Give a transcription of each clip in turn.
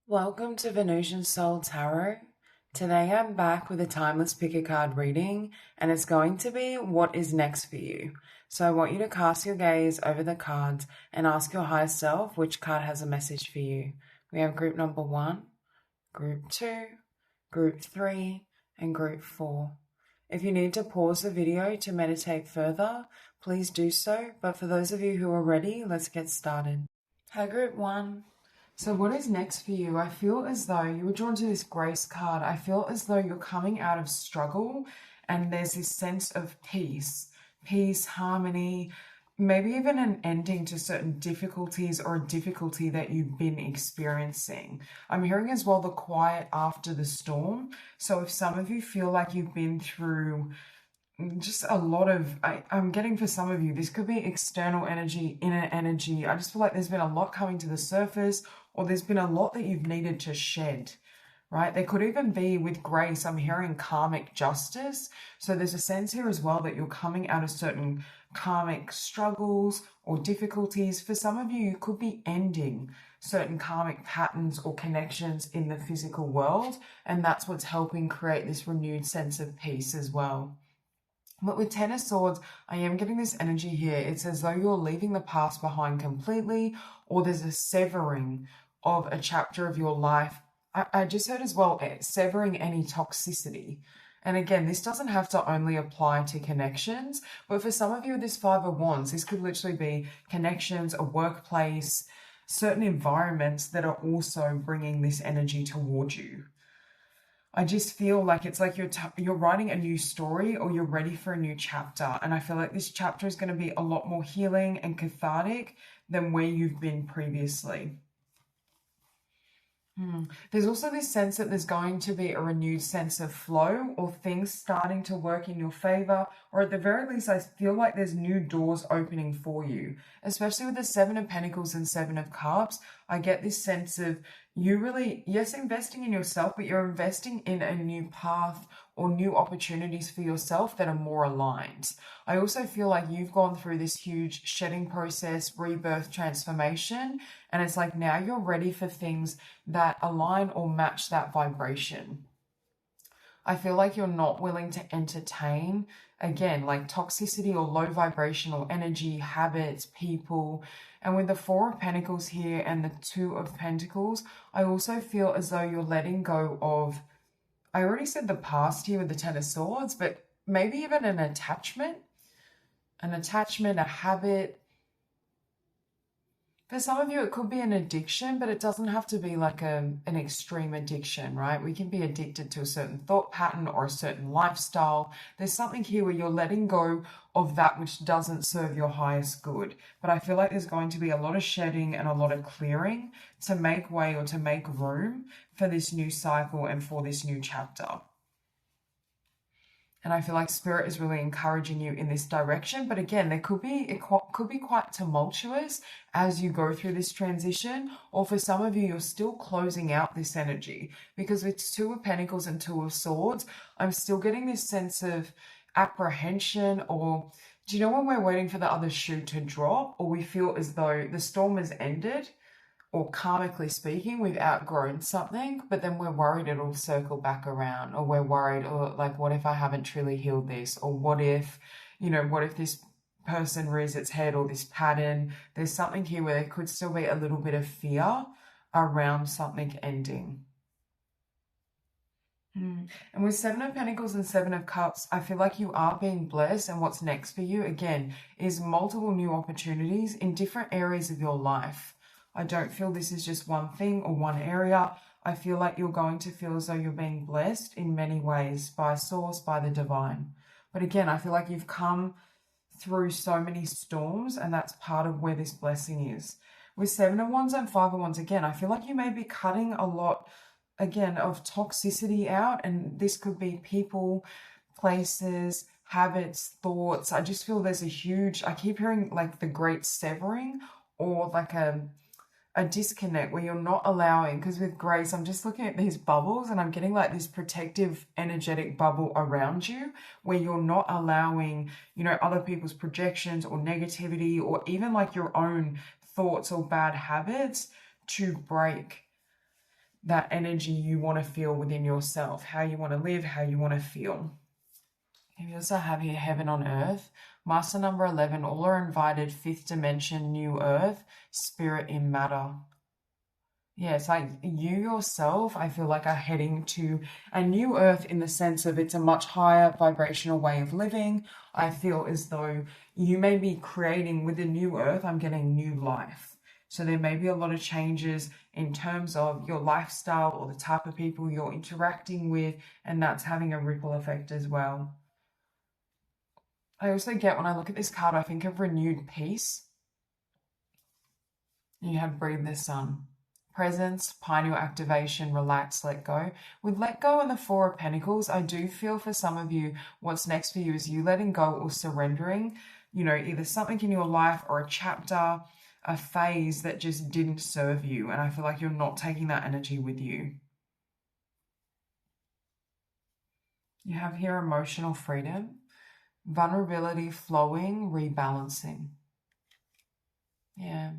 Welcome to Venusian Soul Tarot. Today I'm back with a timeless pick a card reading, and it's going to be what is next for you. So I want you to cast your gaze over the cards and ask your higher self which card has a message for you. We have group number 1, group 2, group 3, and group 4. If you need to pause the video to meditate further, please do so, but for those of you who are ready, let's get started. Hi group 1. So what is next for you? I feel as though you were drawn to this grace card. I feel as though you're coming out of struggle and there's this sense of peace, harmony, maybe even an ending to certain difficulties or a difficulty that you've been experiencing. I'm hearing as well the quiet after the storm. So if some of you feel like you've been through just a lot of, I'm getting for some of you, this could be external energy, inner energy. I just feel like there's been a lot coming to the surface, or there's been a lot that you've needed to shed, right? There could even be with grace, I'm hearing karmic justice. So there's a sense here as well that you're coming out of certain karmic struggles or difficulties. For some of you, you could be ending certain karmic patterns or connections in the physical world. And that's what's helping create this renewed sense of peace as well. But with Ten of Swords, I am getting this energy here. It's as though you're leaving the past behind completely, or there's a severing of a chapter of your life. I just heard as well, severing any toxicity. And again, this doesn't have to only apply to connections, but for some of you with this Five of Wands, this could literally be connections, a workplace, certain environments that are also bringing this energy towards you. I just feel like it's like you're writing a new story, or you're ready for a new chapter. And I feel like this chapter is going to be a lot more healing and cathartic than where you've been previously. There's also this sense that there's going to be a renewed sense of flow, or things starting to work in your favor, or at the very least, I feel like there's new doors opening for you, especially with the Seven of Pentacles and Seven of Cups. I get this sense of you really, yes, investing in yourself, but you're investing in a new path or new opportunities for yourself that are more aligned. I also feel like you've gone through this huge shedding process, rebirth, transformation, and it's like now you're ready for things that align or match that vibration. I feel like you're not willing to entertain, again, like toxicity or low vibrational energy, habits, people. And with the Four of Pentacles here and the Two of Pentacles, I also feel as though you're letting go of, I already said the past here with the Ten of Swords, but maybe even an attachment, a habit. For some of you, it could be an addiction, but it doesn't have to be like an extreme addiction, right? We can be addicted to a certain thought pattern or a certain lifestyle. There's something here where you're letting go of that which doesn't serve your highest good. But I feel like there's going to be a lot of shedding and a lot of clearing to make way or to make room for this new cycle and for this new chapter. And I feel like Spirit is really encouraging you in this direction. But again, it could be quite tumultuous as you go through this transition. Or for some of you, you're still closing out this energy. Because with Two of Pentacles and Two of Swords, I'm still getting this sense of apprehension, or do you know when we're waiting for the other shoe to drop, or we feel as though the storm has ended, or karmically speaking, we've outgrown something, but then we're worried it'll circle back around, or we're worried, or like, what if I haven't truly healed this? Or what if, what if this person rears its head, or this pattern? There's something here where there could still be a little bit of fear around something ending. And with Seven of Pentacles and Seven of Cups, I feel like you are being blessed, and what's next for you, again, is multiple new opportunities in different areas of your life. I don't feel this is just one thing or one area. I feel like you're going to feel as though you're being blessed in many ways by Source, by the divine. But again, I feel like you've come through so many storms, and that's part of where this blessing is. With Seven of Wands and Five of Wands, again, I feel like you may be cutting a lot, again, of toxicity out, and this could be people, places, habits, thoughts. I just feel there's a huge, I keep hearing like the great severing, or like a disconnect where you're not allowing, because with grace, I'm just looking at these bubbles and I'm getting like this protective energetic bubble around you where you're not allowing, other people's projections or negativity, or even like your own thoughts or bad habits to break that energy you want to feel within yourself, how you want to live, how you want to feel. You also have here heaven on earth. Master number 11, all are invited, fifth dimension, new earth, spirit in matter. Yeah, it's like you yourself, I feel like, are heading to a new earth in the sense of it's a much higher vibrational way of living. I feel as though you may be creating with the new earth, I'm getting new life. So there may be a lot of changes in terms of your lifestyle or the type of people you're interacting with, and that's having a ripple effect as well. I also get, when I look at this card, I think of renewed peace. You have breathe the sun. Presence, pineal activation, relax, let go. With let go and the Four of Pentacles, I do feel for some of you, what's next for you is you letting go or surrendering, you know, either something in your life or a chapter, a phase that just didn't serve you. And I feel like you're not taking that energy with you. You have here emotional freedom, vulnerability, flowing, rebalancing. Yeah.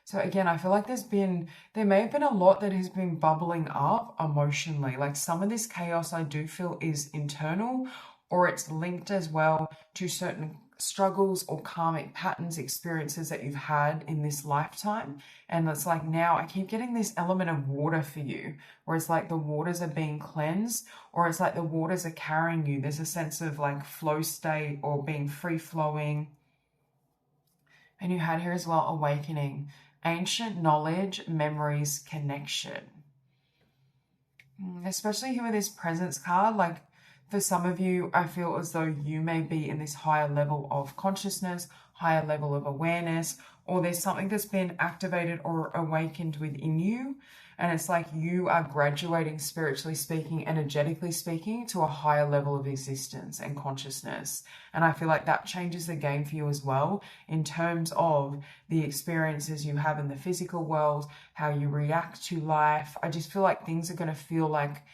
So again, I feel like there may have been a lot that has been bubbling up emotionally. Like some of this chaos I do feel is internal, or it's linked as well to certain struggles or karmic patterns, experiences that you've had in this lifetime. And it's like now I keep getting this element of water for you, where it's like the waters are being cleansed, or it's like the waters are carrying you. There's a sense of like flow state or being free flowing. And you had here as well, awakening, ancient knowledge, memories, connection. Especially here with this presence card, like for some of you, I feel as though you may be in this higher level of consciousness, higher level of awareness, or there's something that's been activated or awakened within you. And it's like you are graduating, spiritually speaking, energetically speaking, to a higher level of existence and consciousness. And I feel like that changes the game for you as well in terms of the experiences you have in the physical world, how you react to life. I just feel like things are going to feel like,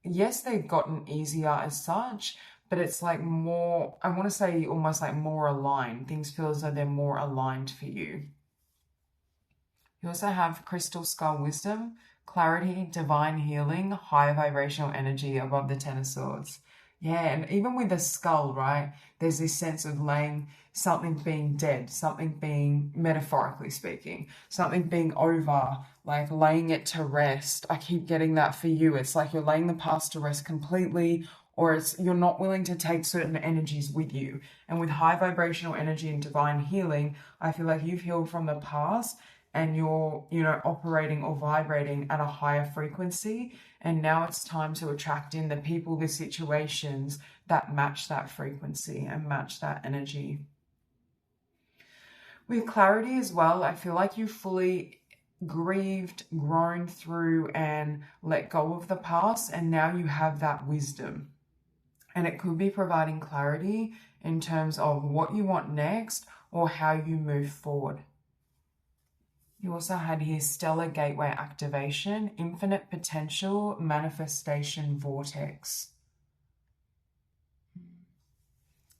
yes, they've gotten easier as such, but it's like more, I want to say almost like more aligned. Things feel as though they're more aligned for you. You also have crystal skull wisdom, clarity, divine healing, high vibrational energy above the Ten of Swords. Yeah, and even with the skull, right, there's this sense of laying something being dead, something being, metaphorically speaking, something being over, like laying it to rest. I keep getting that for you. It's like you're laying the past to rest completely, or it's you're not willing to take certain energies with you. And with high vibrational energy and divine healing, I feel like you've healed from the past and you're, you know, operating or vibrating at a higher frequency. And now it's time to attract in the people, the situations that match that frequency and match that energy. With clarity as well, I feel like you fully grieved, grown through, and let go of the past. And now you have that wisdom. And it could be providing clarity in terms of what you want next or how you move forward. You also had here stellar gateway activation, infinite potential, manifestation vortex.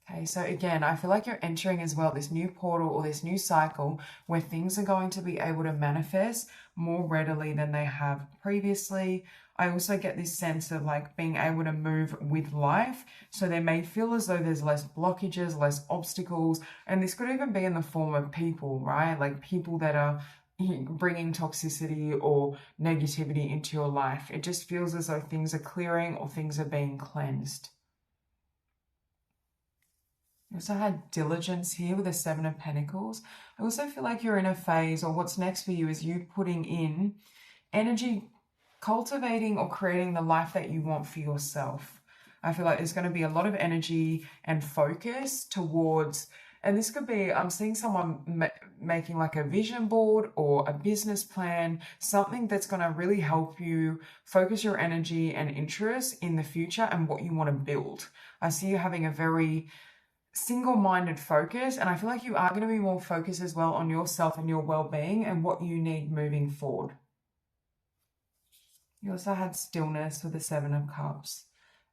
Okay, so again, I feel like you're entering as well this new portal or this new cycle where things are going to be able to manifest more readily than they have previously. I also get this sense of like being able to move with life. So there may feel as though there's less blockages, less obstacles, and this could even be in the form of people, right? Like people that are bringing toxicity or negativity into your life. It just feels as though things are clearing or things are being cleansed. You also had diligence here with the Seven of Pentacles. I also feel like you're in a phase, or what's next for you is you putting in energy, cultivating or creating the life that you want for yourself. I feel like there's going to be a lot of energy and focus towards, and this could be, I'm seeing someone making like a vision board or a business plan, something that's going to really help you focus your energy and interest in the future and what you want to build. I see you having a very single-minded focus, and I feel like you are going to be more focused as well on yourself and your well-being and what you need moving forward. You also had stillness with the Seven of Cups.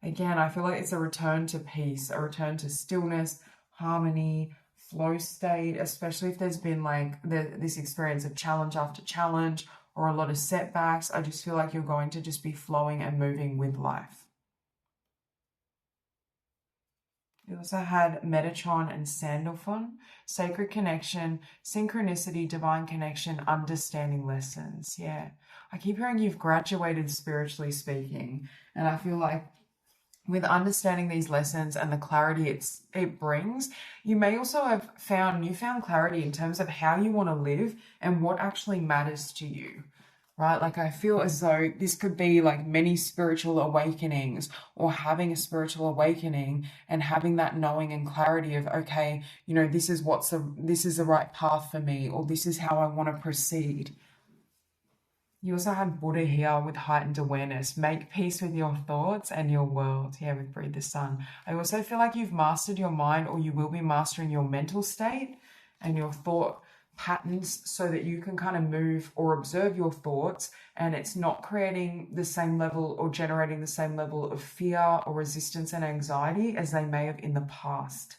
Again, I feel like it's a return to peace, a return to stillness, harmony, flow state, especially if there's been like this experience of challenge after challenge or a lot of setbacks. I just feel like you're going to just be flowing and moving with life. You also had Metatron and Sandalphon, sacred connection, synchronicity, divine connection, understanding lessons. Yeah, I keep hearing you've graduated spiritually speaking, and I feel like with understanding these lessons and the clarity it brings, you may also have found newfound clarity in terms of how you want to live and what actually matters to you. Right? Like I feel as though this could be like many spiritual awakenings, or having a spiritual awakening and having that knowing and clarity of, okay, you know, this is the right path for me, or this is how I want to proceed. You also had Buddha here with heightened awareness. Make peace with your thoughts and your world. Yeah, with Breathe the Sun. I also feel like you've mastered your mind, or you will be mastering your mental state and your thought patterns, so that you can kind of move or observe your thoughts, and it's not creating the same level or generating the same level of fear or resistance and anxiety as they may have in the past.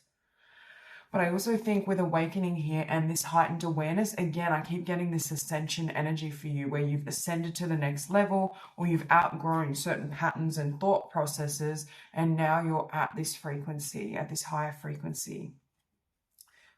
But I also think with awakening here and this heightened awareness, again, I keep getting this ascension energy for you, where you've ascended to the next level, or you've outgrown certain patterns and thought processes, and now you're at this frequency, at this higher frequency.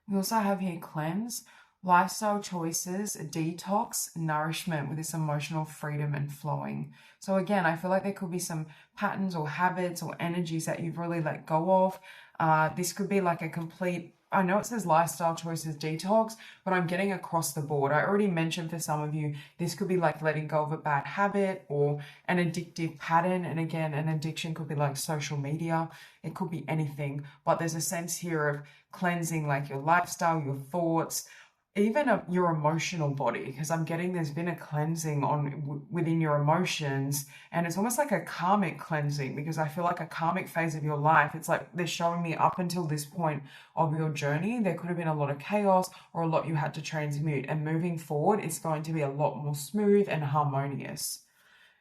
We also have here cleanse, lifestyle choices, detox, nourishment, with this emotional freedom and flowing. So again, I feel like there could be some patterns or habits or energies that you've really let go of. This could be like a complete, I know it says lifestyle choices detox, but I'm getting across the board. I already mentioned for some of you, this could be like letting go of a bad habit or an addictive pattern. And again, an addiction could be like social media. It could be anything, but there's a sense here of cleansing like your lifestyle, your thoughts, even your emotional body, because I'm getting there's been a cleansing within your emotions, and it's almost like a karmic cleansing, because I feel like a karmic phase of your life, it's like they're showing me up until this point of your journey, there could have been a lot of chaos or a lot you had to transmute, and moving forward, it's going to be a lot more smooth and harmonious.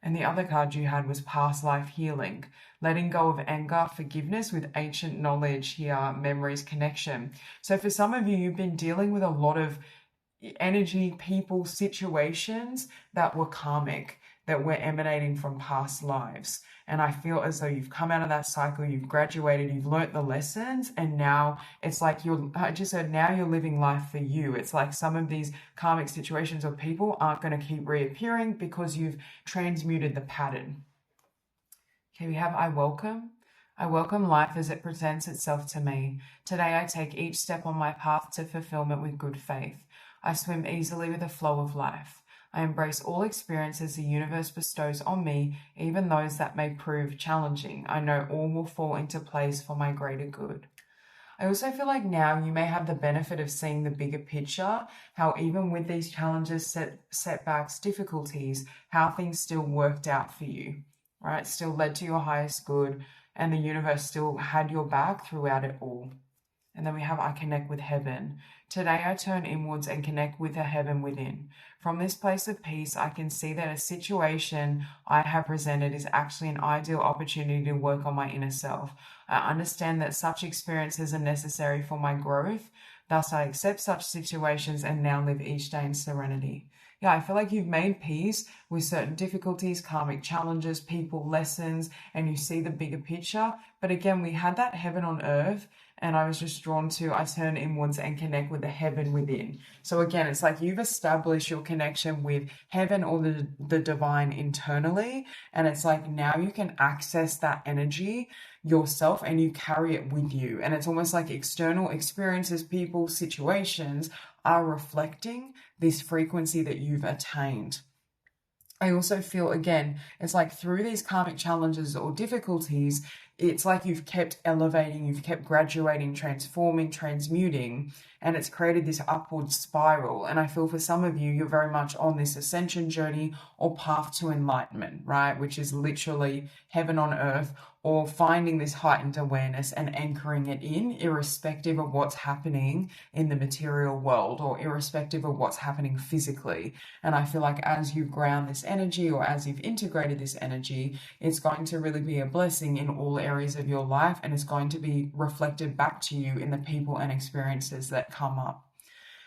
And the other card you had was past life healing, letting go of anger, forgiveness with ancient knowledge here, memories, connection. So for some of you, you've been dealing with a lot of energy, people, situations that were karmic, that were emanating from past lives. And I feel as though you've come out of that cycle, you've graduated, you've learnt the lessons, and now it's like I just said, now you're living life for you. It's like some of these karmic situations or people aren't going to keep reappearing because you've transmuted the pattern. Okay, we have I welcome. I welcome life as it presents itself to me. Today I take each step on my path to fulfillment with good faith. I swim easily with the flow of life. I embrace all experiences the universe bestows on me, even those that may prove challenging. I know all will fall into place for my greater good. I also feel like now you may have the benefit of seeing the bigger picture, how even with these challenges, setbacks, difficulties, how things still worked out for you, right? Still led to your highest good, and the universe still had your back throughout it all. And then we have I connect with heaven. Today I turn inwards and connect with the heaven within. From this place of peace, I can see that a situation I have presented is actually an ideal opportunity to work on my inner self. I understand that such experiences are necessary for my growth. Thus, I accept such situations and now live each day in serenity. Yeah, I feel like you've made peace with certain difficulties, karmic challenges, people, lessons, and you see the bigger picture. But again, we had that heaven on earth, and I was just drawn to I turn inwards and connect with the heaven within. So again, it's like you've established your connection with heaven or the divine internally, and it's like now you can access that energy yourself and you carry it with you. And it's almost like external experiences, people, situations are reflecting this frequency that you've attained. I also feel, again, it's like through these karmic challenges or difficulties, it's like you've kept elevating, you've kept graduating, transforming, transmuting, and it's created this upward spiral. And I feel for some of you, you're very much on this ascension journey or path to enlightenment, right? Which is literally heaven on earth, or finding this heightened awareness and anchoring it in, irrespective of what's happening in the material world or irrespective of what's happening physically. And I feel like as you ground this energy or as you've integrated this energy, it's going to really be a blessing in all areas of your life, and it's going to be reflected back to you in the people and experiences that come up.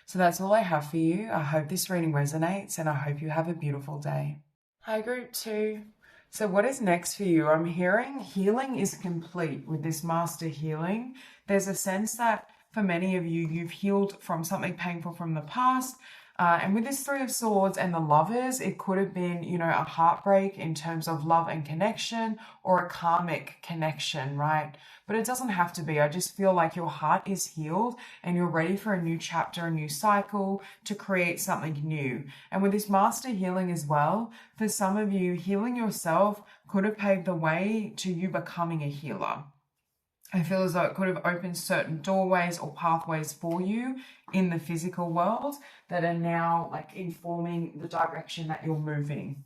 So that's all I have for you. I hope this reading resonates and I hope you have a beautiful day. Hi, group 2. So what is next for you? I'm hearing healing is complete with this master healing. There's a sense that for many of you, you've healed from something painful from the past. And with this Three of Swords and the Lovers, it could have been, a heartbreak in terms of love and connection, or a karmic connection, right? But it doesn't have to be. I just feel like your heart is healed and you're ready for a new chapter, a new cycle, to create something new. And with this master healing as well, for some of you, healing yourself could have paved the way to you becoming a healer. I feel as though it could have opened certain doorways or pathways for you in the physical world that are now like informing the direction that you're moving.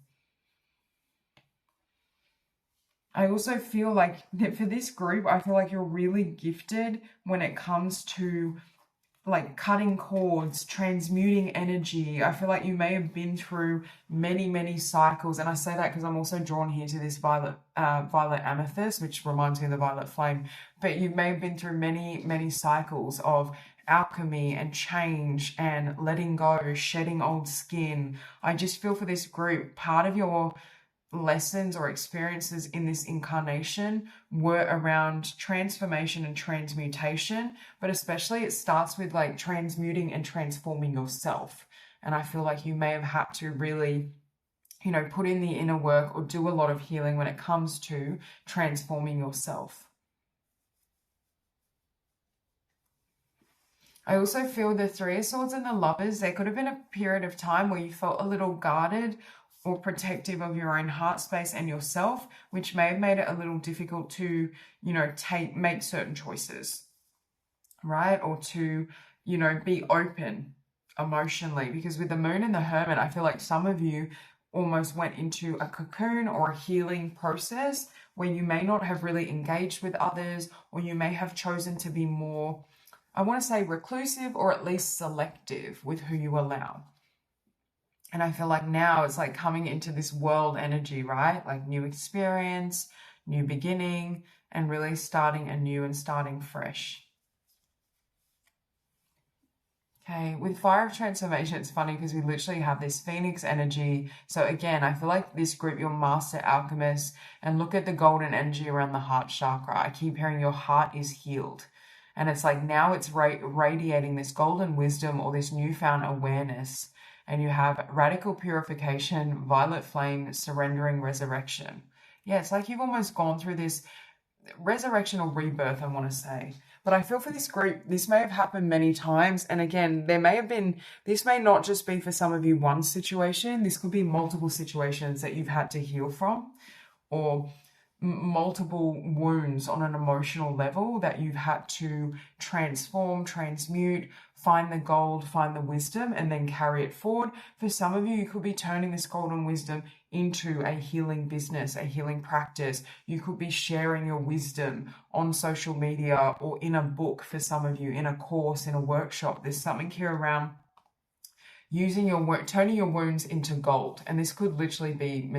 I also feel like that for this group, I feel like you're really gifted when it comes to like cutting cords, transmuting energy. I feel like you may have been through many cycles, and I say that because I'm also drawn here to this violet amethyst, which reminds me of the violet flame. But you may have been through many cycles of alchemy and change and letting go, shedding old skin. I just feel for this group, part of your lessons or experiences in this incarnation were around transformation and transmutation, but especially it starts with like transmuting and transforming yourself. And I feel like you may have had to really, put in the inner work or do a lot of healing when it comes to transforming yourself. I also feel the Three of Swords and the Lovers, there could have been a period of time where you felt a little guarded or protective of your own heart space and yourself, which may have made it a little difficult to, make certain choices, right? Or to, be open emotionally. Because with the Moon and the Hermit, I feel like some of you almost went into a cocoon or a healing process where you may not have really engaged with others, or you may have chosen to be more, I want to say reclusive, or at least selective with who you allow. And I feel like now it's like coming into this world energy, right? Like new experience, new beginning, and really starting anew and starting fresh. Okay, with Fire of Transformation, it's funny because we literally have this Phoenix energy. So again, I feel like this group, your Master Alchemist, and look at the golden energy around the heart chakra. I keep hearing your heart is healed. And it's like now it's radiating this golden wisdom or this newfound awareness. And you have radical purification, violet flame, surrendering, resurrection. Yeah, it's like you've almost gone through this resurrection or rebirth, I want to say. But I feel for this group, this may have happened many times. And again, this may not just be for some of you one situation. This could be multiple situations that you've had to heal from, or multiple wounds on an emotional level that you've had to transform, transmute, find the gold, find the wisdom, and then carry it forward. For some of you, you could be turning this golden wisdom into a healing business, a healing practice. You could be sharing your wisdom on social media or in a book for some of you, in a course, in a workshop. There's something here around using your work, turning your wounds into gold. And this could literally be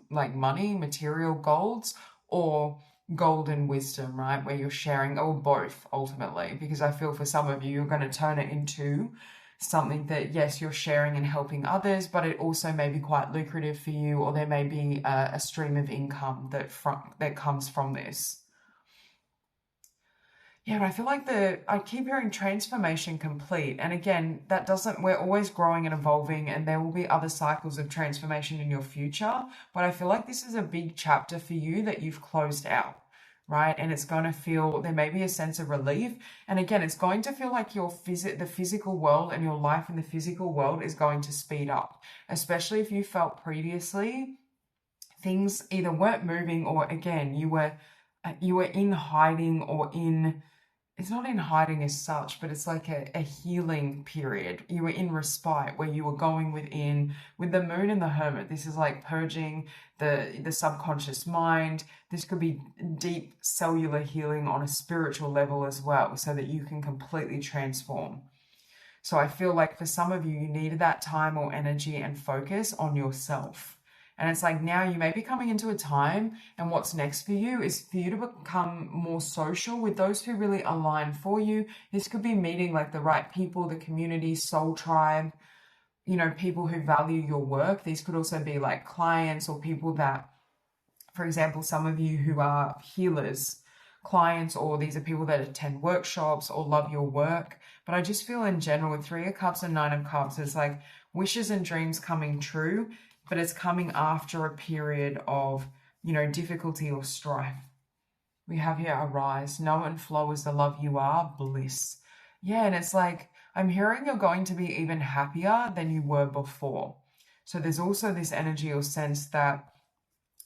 like money, material golds, or golden wisdom, right? Where you're sharing, or both ultimately, because I feel for some of you, you're going to turn it into something that, yes, you're sharing and helping others, but it also may be quite lucrative for you, or there may be a stream of income that comes from this. Yeah, but I feel like I keep hearing transformation complete. And again, we're always growing and evolving, and there will be other cycles of transformation in your future. But I feel like this is a big chapter for you that you've closed out, right? And it's going to feel, there may be a sense of relief. And again, it's going to feel like the physical world and your life in the physical world is going to speed up, especially if you felt previously things either weren't moving, or again, you were in hiding, or it's not in hiding as such, but it's like a healing period. You were in respite where you were going within. With the Moon and the Hermit, this is like purging the subconscious mind. This could be deep cellular healing on a spiritual level as well, so that you can completely transform. So I feel like for some of you, you needed that time or energy and focus on yourself. And it's like now you may be coming into a time, and what's next for you is for you to become more social with those who really align for you. This could be meeting like the right people, the community, soul tribe, you know, people who value your work. These could also be like clients or people that, for example, some of you who are healers, clients, or these are people that attend workshops or love your work. But I just feel in general with Three of Cups and Nine of Cups, it's like wishes and dreams coming true, but it's coming after a period of, you know, difficulty or strife. We have here arise, know and flow as the love you are, bliss. Yeah, and it's like, I'm hearing you're going to be even happier than you were before. So there's also this energy or sense that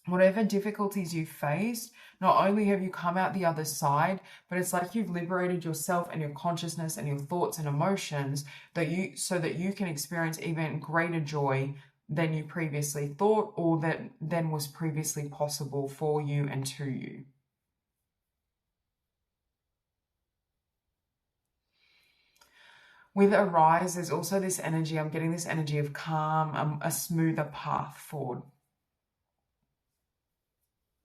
whatever difficulties you faced, not only have you come out the other side, but it's like you've liberated yourself and your consciousness and your thoughts and emotions so that you can experience even greater joy than you previously thought, or than was previously possible for you and to you. With Arise, there's also this energy, I'm getting this energy of calm, a smoother path forward.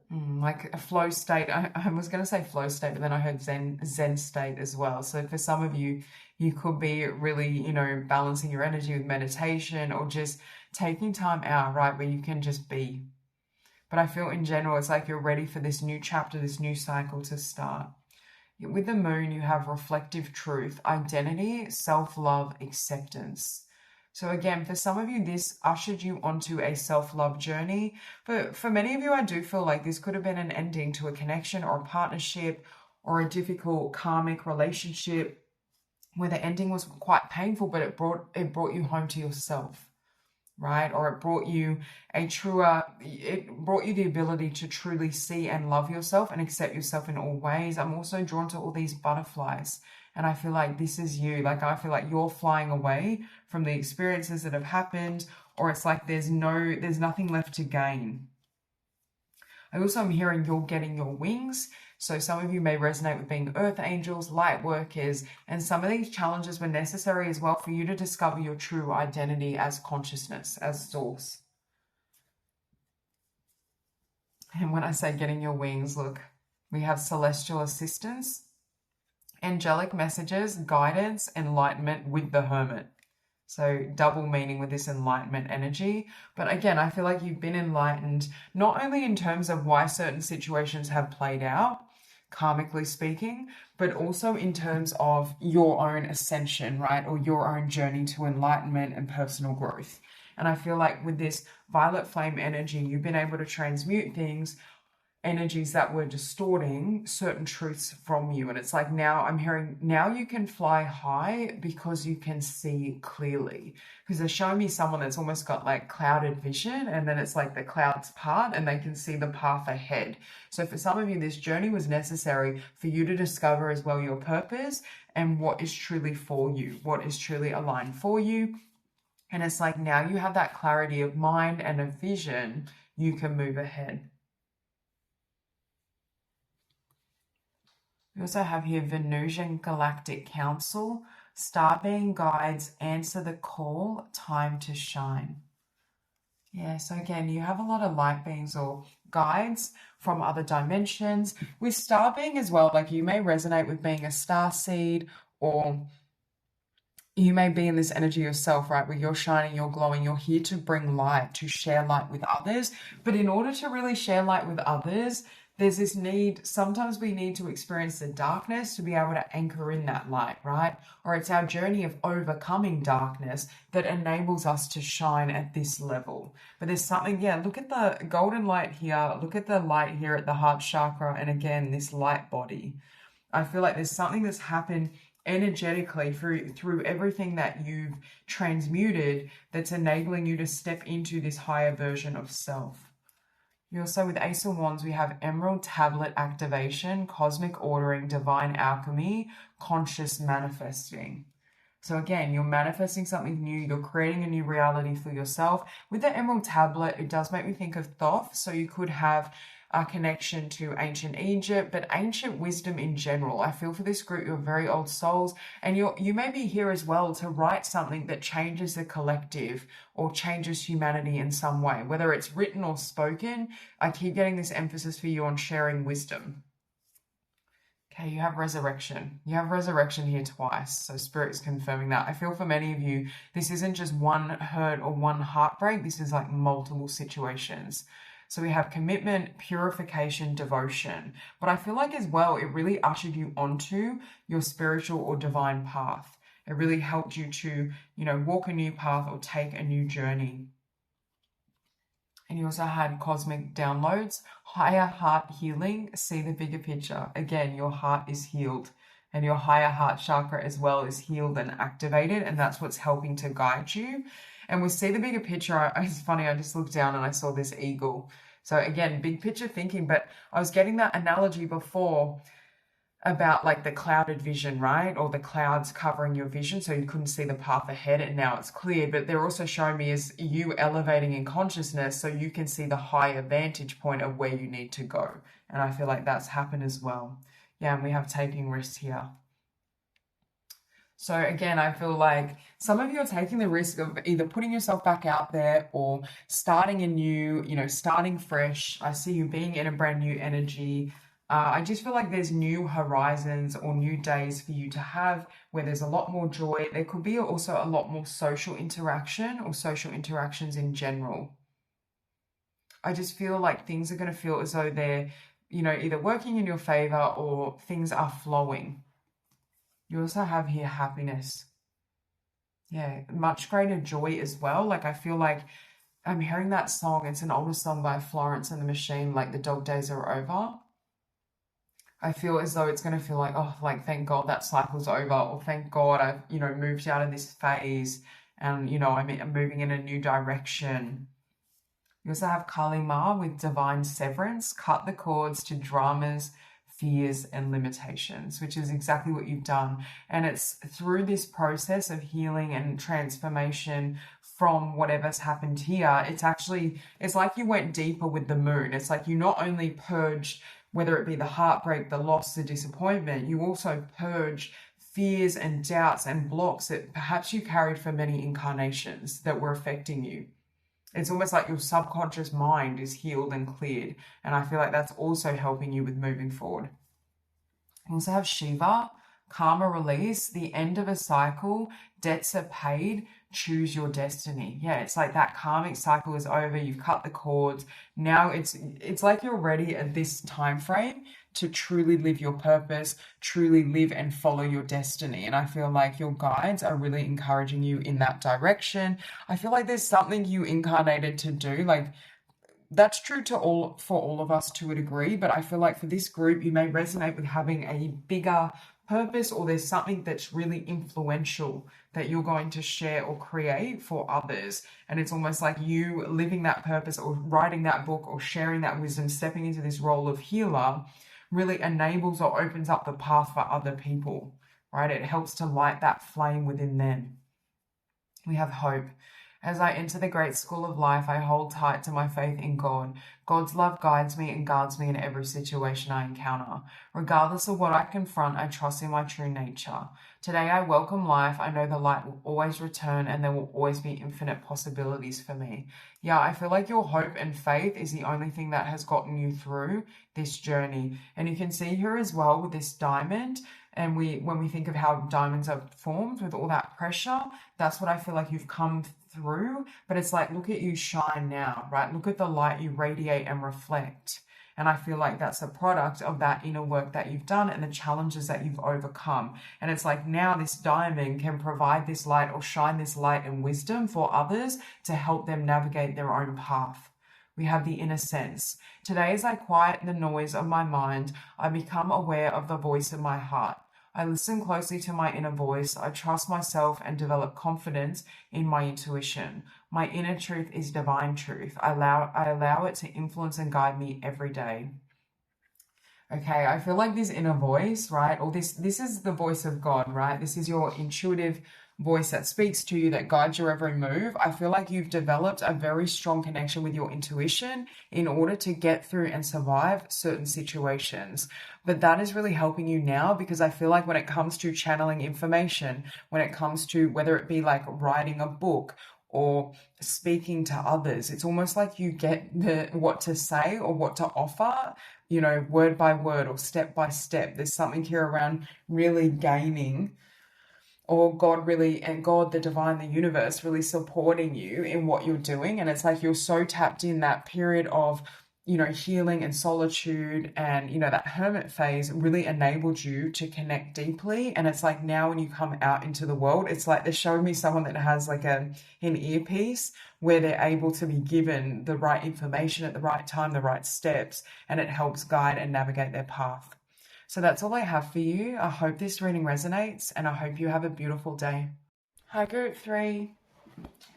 Like a flow state. I was going to say flow state, but then I heard Zen state as well. So for some of you, you could be really, you know, balancing your energy with meditation or just taking time out, right, where you can just be. But I feel in general, it's like you're ready for this new chapter, this new cycle to start. With the moon, you have reflective truth, identity, self-love, acceptance. So again, for some of you, this ushered you onto a self-love journey. But for many of you, I do feel like this could have been an ending to a connection or a partnership or a difficult karmic relationship where the ending was quite painful, but it brought you home to yourself. Right? Or it brought you the ability to truly see and love yourself and accept yourself in all ways. I'm also drawn to all these butterflies, and I feel like this is you. Like, I feel like you're flying away from the experiences that have happened, or it's like there's nothing left to gain. I also am hearing you're getting your wings. So some of you may resonate with being earth angels, light workers, and some of these challenges were necessary as well for you to discover your true identity as consciousness, as source. And when I say getting your wings, look, we have celestial assistance, angelic messages, guidance, enlightenment with the Hermit. So double meaning with this enlightenment energy. But again, I feel like you've been enlightened, not only in terms of why certain situations have played out, karmically speaking, but also in terms of your own ascension, right? Or your own journey to enlightenment and personal growth. And I feel like with this violet flame energy, you've been able to transmute energies that were distorting certain truths from you. And it's like now I'm hearing, now you can fly high because you can see clearly. Because they're showing me someone that's almost got like clouded vision, and then it's like the clouds part and they can see the path ahead. So for some of you, this journey was necessary for you to discover as well your purpose and what is truly for you, what is truly aligned for you. And it's like now you have that clarity of mind and of vision, you can move ahead. We also have here Venusian Galactic Council, Star Being Guides, answer the call, time to shine. Yeah, so again, you have a lot of light beings or guides from other dimensions. With star being as well, like you may resonate with being a star seed, or you may be in this energy yourself, right? Where you're shining, you're glowing, you're here to bring light, to share light with others. But in order to really share light with others, there's this need, sometimes we need to experience the darkness to be able to anchor in that light, right? Or it's our journey of overcoming darkness that enables us to shine at this level. But there's something, yeah, look at the golden light here, look at the light here at the heart chakra, and again, this light body. I feel like there's something that's happened energetically through everything that you've transmuted that's enabling you to step into this higher version of self. You also, with Ace of Wands, we have Emerald Tablet Activation, Cosmic Ordering, Divine Alchemy, Conscious Manifesting. So again, you're manifesting something new, you're creating a new reality for yourself. With the Emerald Tablet, it does make me think of Thoth. So you could have a connection to ancient Egypt, but ancient wisdom in general. I feel for this group, you're very old souls, and you may be here as well to write something that changes the collective or changes humanity in some way, whether it's written or spoken. I keep getting this emphasis for you on sharing wisdom. Okay, you have resurrection. You have resurrection here twice. So Spirit is confirming that. I feel for many of you, this isn't just one hurt or one heartbreak. This is like multiple situations. So we have commitment, purification, devotion. But I feel like as well, it really ushered you onto your spiritual or divine path. It really helped you to, walk a new path or take a new journey. And you also had cosmic downloads, higher heart healing, see the bigger picture. Again, your heart is healed and your higher heart chakra as well is healed and activated. And that's what's helping to guide you. And we see the bigger picture. It's funny, I just looked down and I saw this eagle. So again, big picture thinking, but I was getting that analogy before about like the clouded vision, right? Or the clouds covering your vision so you couldn't see the path ahead and now it's clear. But they're also showing me is you elevating in consciousness so you can see the higher vantage point of where you need to go. And I feel like that's happened as well. Yeah, and we have taking risks here. So again, I feel like some of you are taking the risk of either putting yourself back out there or starting anew, starting fresh. I see you being in a brand new energy. I just feel like there's new horizons or new days for you to have where there's a lot more joy. There could be also a lot more social interaction or social interactions in general. I just feel like things are going to feel as though they're, either working in your favor or things are flowing. You also have here happiness. Yeah, much greater joy as well. Like I feel like I'm hearing that song. It's an older song by Florence and the Machine, like the dog days are over. I feel as though it's going to feel like, oh, like, thank God that cycle's over, or thank God I've, moved out of this phase and, I'm moving in a new direction. You also have Kali Ma with divine severance, cut the cords to dramas, fears, and limitations, which is exactly what you've done. And it's through this process of healing and transformation from whatever's happened here, it's like you went deeper with the moon. It's like you not only purged, whether it be the heartbreak, the loss, the disappointment, you also purge fears and doubts and blocks that perhaps you carried for many incarnations that were affecting you. It's almost like your subconscious mind is healed and cleared. And I feel like that's also helping you with moving forward. You also have Shiva, karma release, the end of a cycle, debts are paid, choose your destiny. Yeah, it's like that karmic cycle is over, you've cut the cords. Now it's like you're ready at this time frame to truly live your purpose, truly live and follow your destiny. And I feel like your guides are really encouraging you in that direction. I feel like there's something you incarnated to do. Like that's true for all of us to a degree, but I feel like for this group, you may resonate with having a bigger purpose, or there's something that's really influential that you're going to share or create for others. And it's almost like you living that purpose or writing that book or sharing that wisdom, stepping into this role of healer really enables or opens up the path for other people, right? It helps to light that flame within them. We have hope. As I enter the great school of life, I hold tight to my faith in God. God's love guides me and guards me in every situation I encounter. Regardless of what I confront, I trust in my true nature. Today I welcome life. I know the light will always return and there will always be infinite possibilities for me. Yeah, I feel like your hope and faith is the only thing that has gotten you through this journey. And you can see here as well with this diamond, and when we think of how diamonds are formed with all that pressure, that's what I feel like you've come through. But it's like, look at you shine now, right? Look at the light you radiate and reflect. And I feel like that's a product of that inner work that you've done and the challenges that you've overcome. And it's like now this diamond can provide this light or shine this light and wisdom for others to help them navigate their own path. We have the inner sense. Today, as I quiet the noise of my mind, I become aware of the voice of my heart. I listen closely to my inner voice. I trust myself and develop confidence in my intuition. My inner truth is divine truth. I allow it to influence and guide me every day. Okay, I feel like this inner voice, right? Or this is the voice of God, right? This is your intuitive voice that speaks to you, that guides your every move. I feel like you've developed a very strong connection with your intuition in order to get through and survive certain situations. But that is really helping you now, because I feel like when it comes to channeling information, when it comes to whether it be like writing a book or speaking to others, it's almost like you get the what to say or what to offer, word by word or step by step. There's something here around really gaining, or God really, and God, the divine, the universe really supporting you in what you're doing. And it's like you're so tapped in that period of, healing and solitude, and, that hermit phase really enabled you to connect deeply. And it's like now when you come out into the world, it's like they're showing me someone that has like an earpiece where they're able to be given the right information at the right time, the right steps, and it helps guide and navigate their path. So that's all I have for you. I hope this reading resonates, and I hope you have a beautiful day. Hi, group 3.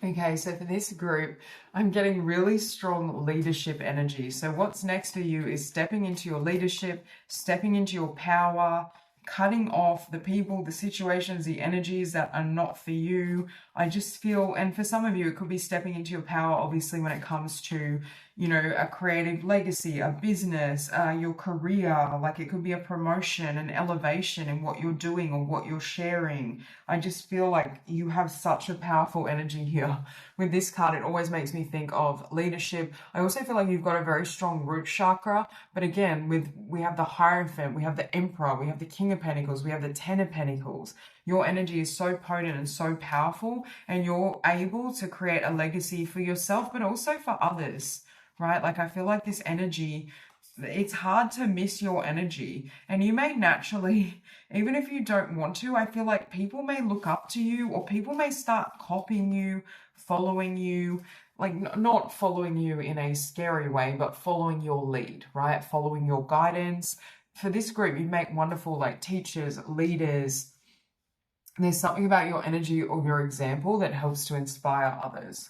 Okay, so for this group, I'm getting really strong leadership energy. So what's next for you is stepping into your leadership, stepping into your power, cutting off the people, the situations, the energies that are not for you. I just feel, and for some of you, it could be stepping into your power, obviously, when it comes to, a creative legacy, a business, your career. Like it could be a promotion, an elevation in what you're doing or what you're sharing. I just feel like you have such a powerful energy here. With this card, it always makes me think of leadership. I also feel like you've got a very strong root chakra, but again, we have the Hierophant, we have the Emperor, we have the King of Pentacles, we have the Ten of Pentacles. Your energy is so potent and so powerful, and you're able to create a legacy for yourself, but also for others, right? Like I feel like this energy, it's hard to miss your energy, and you may naturally, even if you don't want to, I feel like people may look up to you, or people may start copying you, following you, like not following you in a scary way, but following your lead, right? Following your guidance. For this group, you make wonderful like teachers, leaders. There's something about your energy or your example that helps to inspire others.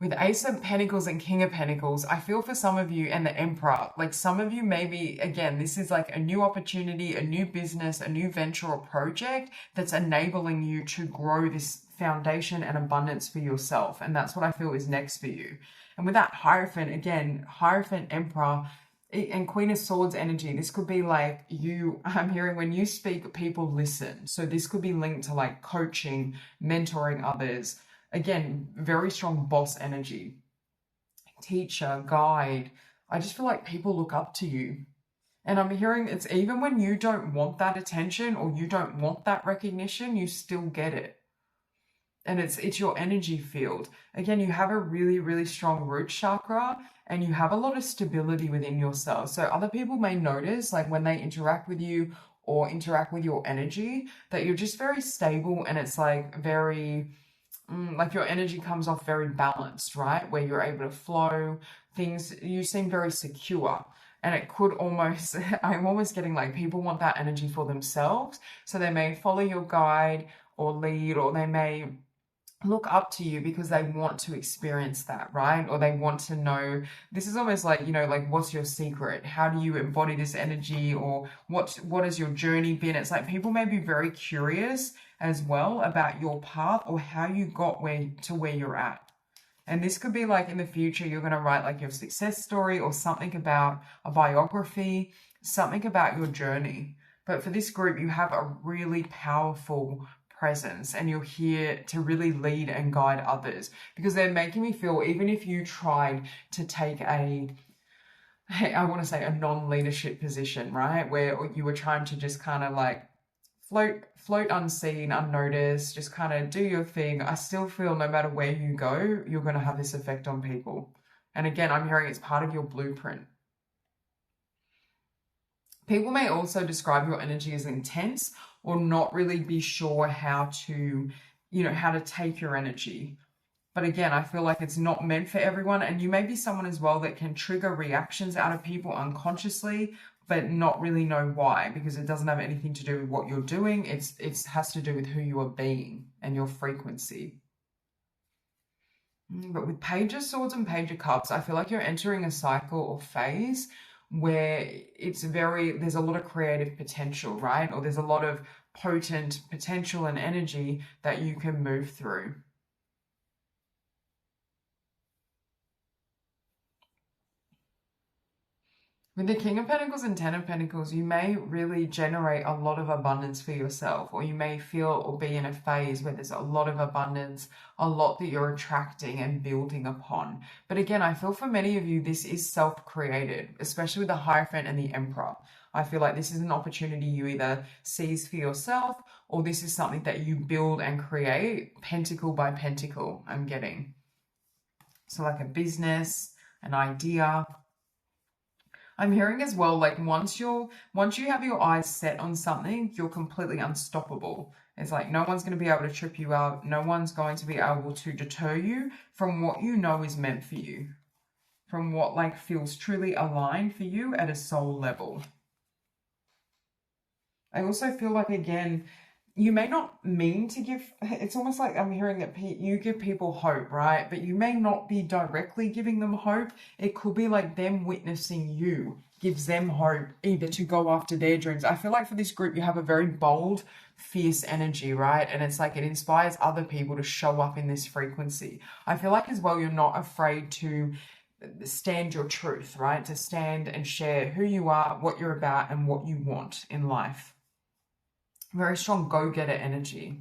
With Ace of Pentacles and King of Pentacles, I feel for some of you, and the Emperor, like some of you maybe, again, this is like a new opportunity, a new business, a new venture or project that's enabling you to grow this foundation and abundance for yourself. And that's what I feel is next for you. And with that Hierophant, again, Hierophant, Emperor, and Queen of Swords energy, this could be like you, I'm hearing when you speak, people listen. So this could be linked to like coaching, mentoring others. Again, very strong boss energy, teacher, guide. I just feel like people look up to you. And I'm hearing it's even when you don't want that attention or you don't want that recognition, you still get it. And it's your energy field. Again, you have a really, really strong root chakra, and you have a lot of stability within yourself. So other people may notice, like when they interact with you or interact with your energy, that you're just very stable, and it's like very... like your energy comes off very balanced, right? Where you're able to flow things, you seem very secure. And it could almost, I'm almost getting like people want that energy for themselves. So they may follow your guide or lead, or they may look up to you because they want to experience that, right? Or they want to know, this is almost like, like what's your secret? How do you embody this energy? Or what has your journey been? It's like people may be very curious as well about your path or how you got where you're at. And this could be like in the future, you're going to write like your success story or something about a biography, something about your journey. But for this group, you have a really powerful presence, and you're here to really lead and guide others, because they're making me feel, even if you tried to take I want to say a non-leadership position, right? Where you were trying to just kind of like float unseen, unnoticed, just kind of do your thing. I still feel no matter where you go, you're going to have this effect on people. And again, I'm hearing it's part of your blueprint. People may also describe your energy as intense, or not really be sure how to, how to take your energy. But again, I feel like it's not meant for everyone. And you may be someone as well that can trigger reactions out of people unconsciously, but not really know why, because it doesn't have anything to do with what you're doing. It has to do with who you are being and your frequency. But with Page of Swords and Page of Cups, I feel like you're entering a cycle or phase where there's a lot of creative potential, right? Or there's a lot of potent potential and energy that you can move through. With the King of Pentacles and Ten of Pentacles, you may really generate a lot of abundance for yourself, or you may feel or be in a phase where there's a lot of abundance, a lot that you're attracting and building upon. But again, I feel for many of you, this is self-created, especially with the Hierophant and the Emperor. I feel like this is an opportunity you either seize for yourself, or this is something that you build and create, pentacle by pentacle, I'm getting. So like a business, an idea. I'm hearing as well, like once you have your eyes set on something, you're completely unstoppable. It's like no one's going to be able to trip you up. No one's going to be able to deter you from what you know is meant for you, from what like feels truly aligned for you at a soul level. I also feel like, again, you may not mean to give, it's almost like I'm hearing that you give people hope, right? But you may not be directly giving them hope. It could be like them witnessing you gives them hope either to go after their dreams. I feel like for this group, you have a very bold, fierce energy, right? And it's like it inspires other people to show up in this frequency. I feel like as well, you're not afraid to stand your truth, right? To stand and share who you are, what you're about, and what you want in life. Very strong go-getter energy.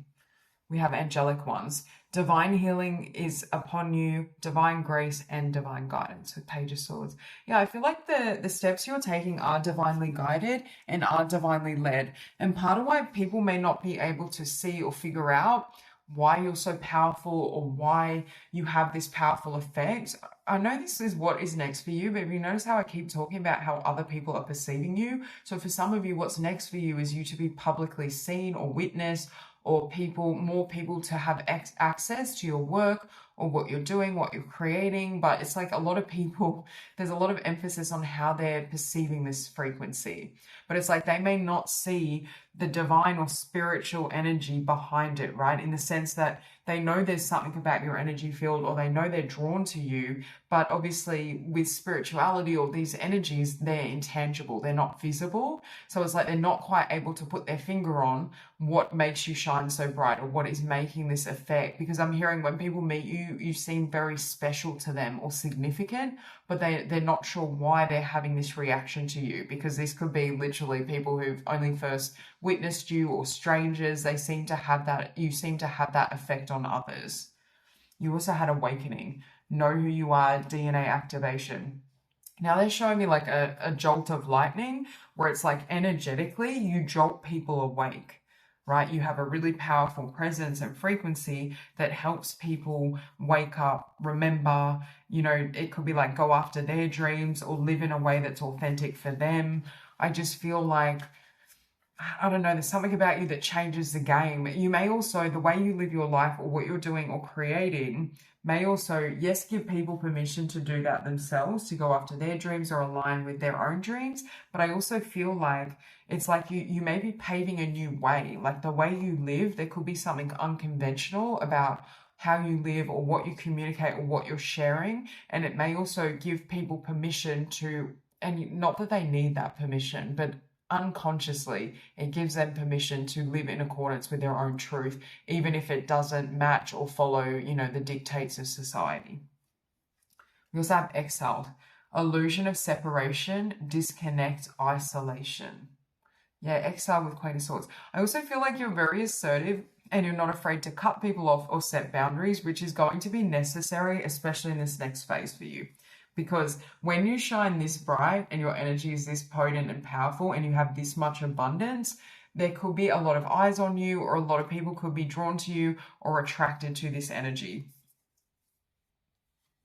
We have angelic ones. Divine healing is upon you, divine grace and divine guidance with Page of Swords. Yeah, I feel like the steps you're taking are divinely guided and are divinely led. And part of why people may not be able to see or figure out why you're so powerful or why you have this powerful effect. I know this is what is next for you, but if you notice how I keep talking about how other people are perceiving you. So for some of you, what's next for you is you to be publicly seen or witnessed, or more people to have access to your work or what you're doing, what you're creating. But it's like a lot of people, there's a lot of emphasis on how they're perceiving this frequency. But it's like they may not see the divine or spiritual energy behind it, right? In the sense that they know there's something about your energy field, or they know they're drawn to you. But obviously with spirituality or these energies, they're intangible, they're not visible. So it's like they're not quite able to put their finger on what makes you shine so bright or what is making this effect. Because I'm hearing when people meet you, you seem very special to them or significant, but they're not sure why they're having this reaction to you, because this could be literally people who've only first witnessed you or strangers. You seem to have that effect on others. You also had awakening, know who you are, DNA activation. Now they're showing me like a jolt of lightning, where it's like energetically you jolt people awake, right? You have a really powerful presence and frequency that helps people wake up, remember, it could be like go after their dreams or live in a way that's authentic for them. I just feel like, I don't know, there's something about you that changes the game. You may also, the way you live your life or what you're doing or creating may also, yes, give people permission to do that themselves, to go after their dreams or align with their own dreams. But I also feel like it's like you may be paving a new way. Like the way you live, there could be something unconventional about how you live or what you communicate or what you're sharing. And it may also give people permission to, and not that they need that permission, but unconsciously, it gives them permission to live in accordance with their own truth, even if it doesn't match or follow, the dictates of society. We also have exiled, illusion of separation, disconnect, isolation. Yeah, exile with Queen of Swords. I also feel like you're very assertive and you're not afraid to cut people off or set boundaries, which is going to be necessary, especially in this next phase for you. Because when you shine this bright and your energy is this potent and powerful and you have this much abundance, there could be a lot of eyes on you, or a lot of people could be drawn to you or attracted to this energy.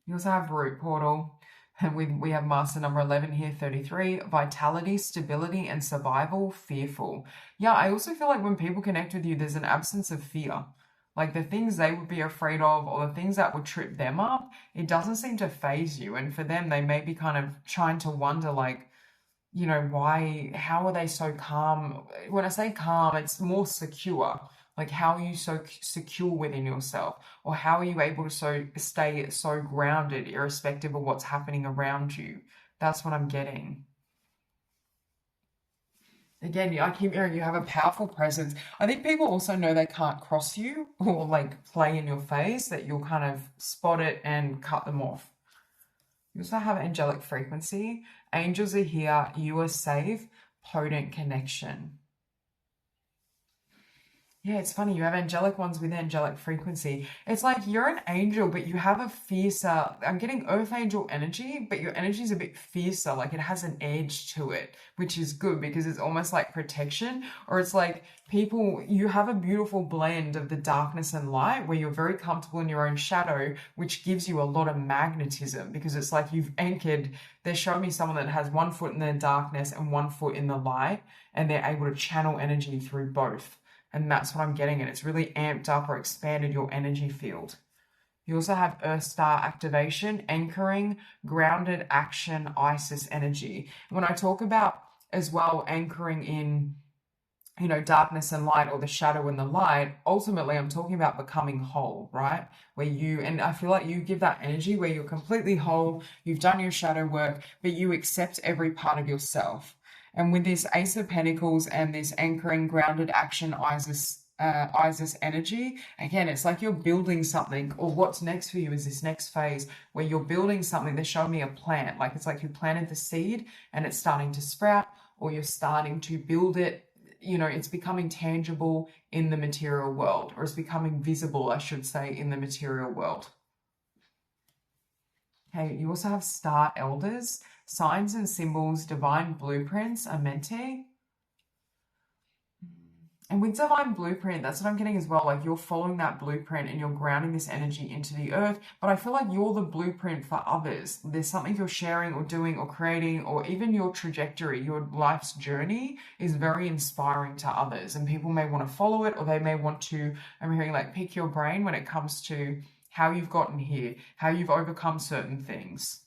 You also have root portal. And we have master number 11 here, 33, vitality, stability, and survival, fearful. Yeah, I also feel like when people connect with you, there's an absence of fear. Like the things they would be afraid of or the things that would trip them up, it doesn't seem to phase you. And for them, they may be kind of trying to wonder, like, how are they so calm? When I say calm, it's more secure. Like, how are you so secure within yourself? Or how are you able to stay so grounded, irrespective of what's happening around you? That's what I'm getting. Again, I keep hearing you have a powerful presence. I think people also know they can't cross you or like play in your face, that you'll kind of spot it and cut them off. You also have angelic frequency. Angels are here. You are safe. Potent connection. Yeah, it's funny. You have angelic ones with angelic frequency. It's like you're an angel, but you have a fiercer. I'm getting earth angel energy, but your energy is a bit fiercer. Like it has an edge to it, which is good because it's almost like protection. Or it's like people, you have a beautiful blend of the darkness and light where you're very comfortable in your own shadow, which gives you a lot of magnetism because it's like you've anchored. They're showing me someone that has 1 foot in the darkness and 1 foot in the light, and they're able to channel energy through both. And that's what I'm getting at. It's really amped up or expanded your energy field. You also have Earth Star activation, anchoring, grounded action, Isis energy. When I talk about as well anchoring in, darkness and light or the shadow and the light, ultimately I'm talking about becoming whole, right? And I feel like you give that energy where you're completely whole, you've done your shadow work, but you accept every part of yourself. And with this Ace of Pentacles and this anchoring, grounded action, Isis energy, again, it's like you're building something, or what's next for you is this next phase where you're building something. They're showing me a plant, like it's like you planted the seed and it's starting to sprout, or you're starting to build it. It's becoming tangible in the material world, or it's becoming visible, I should say, in the material world. Okay, you also have star elders, signs and symbols, divine blueprints, amente. And with divine blueprint, that's what I'm getting as well. Like you're following that blueprint and you're grounding this energy into the earth. But I feel like you're the blueprint for others. There's something you're sharing or doing or creating, or even your trajectory, your life's journey is very inspiring to others. And people may want to follow it, or they may want to, I'm hearing like pick your brain when it comes to how you've gotten here, how you've overcome certain things.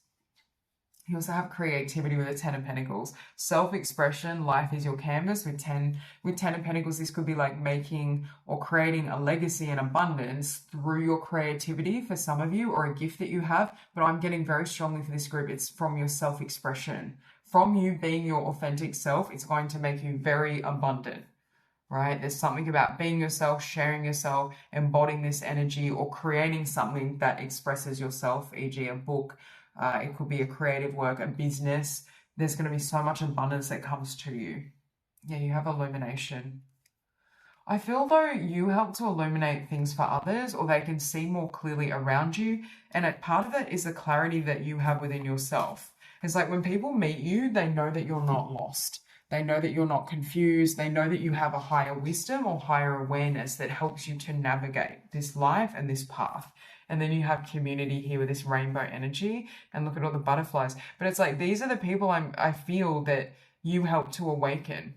You also have creativity with the Ten of Pentacles. Self-expression, life is your canvas with Ten of Pentacles. This could be like making or creating a legacy and abundance through your creativity for some of you, or a gift that you have. But I'm getting very strongly for this group, it's from your self-expression. From you being your authentic self, it's going to make you very abundant. Right? There's something about being yourself, sharing yourself, embodying this energy, or creating something that expresses yourself, e.g. a book. It could be a creative work, a business. There's going to be so much abundance that comes to you. Yeah, you have illumination. I feel though you help to illuminate things for others, or they can see more clearly around you. And part of it is the clarity that you have within yourself. It's like when people meet you, they know that you're not lost. They know that you're not confused. They know that you have a higher wisdom or higher awareness that helps you to navigate this life and this path. And then you have community here with this rainbow energy, and look at all the butterflies. But it's like, these are the people I feel that you help to awaken,